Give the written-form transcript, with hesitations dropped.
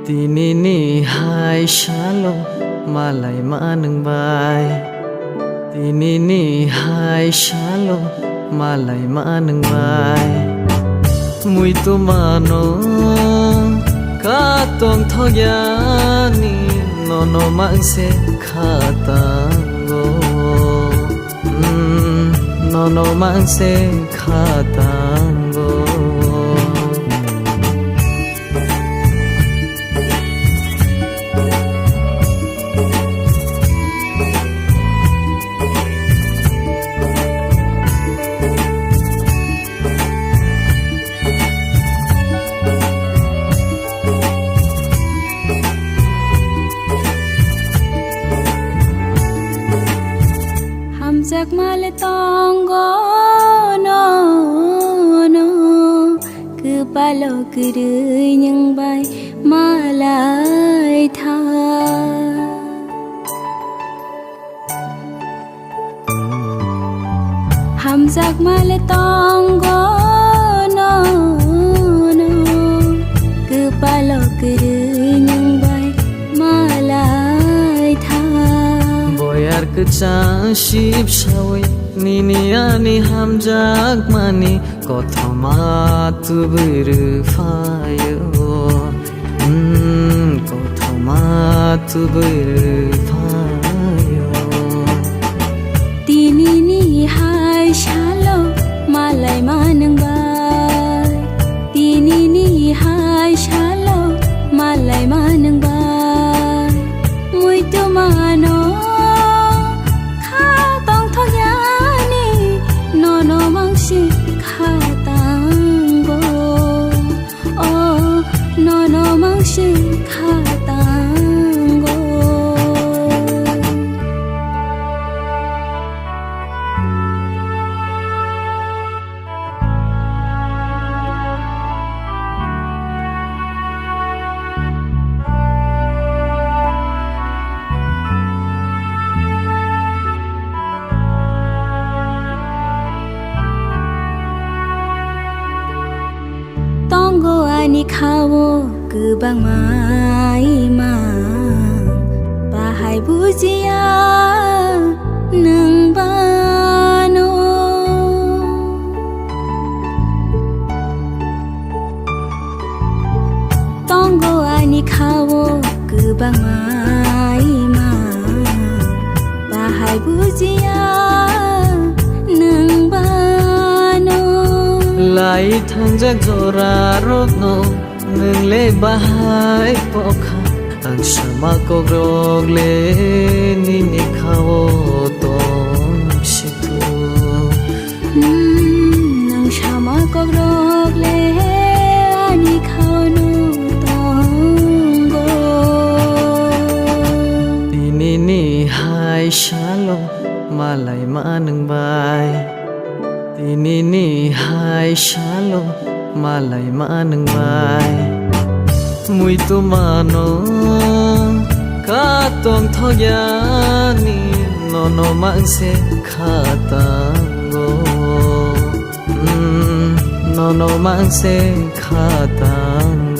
Tinini hai shalo malai maneng bai. Tinini hai shalo malai maneng bai. Muito mano katong thogyani nono mangse khatango. Nono mangse khatango. Hamzak male tonggo no no kepala kerei yang bai malai tha Hamzak male tonggo no no kepala kerei yang bai malai tha Boyar kecaship shawai nini ani hamjak mani kothoma tu berfayo kothoma tu berfayo Tinini hai shalo malai maneng bai Tinini hai shalo malai maneng bai Muito mano katong thogyani nono mangsi khatango oh nono mangsi khatango Tonggo ani kawo gebang mai mang bahai bujia nang bano Tonggo ani kawo gebang mai mang bahai bujia nang bano Lai thangjak jora rokno nungle bahai pokha ang sama kogrogle nini khawo tong situ nang sama kogrogle ani khawno tonggo Tinini hai shalo malai maneng bai Tinini hai shalo malai maneng bai Muito mano katong thogyani nono mangse khatango nono mangse khatango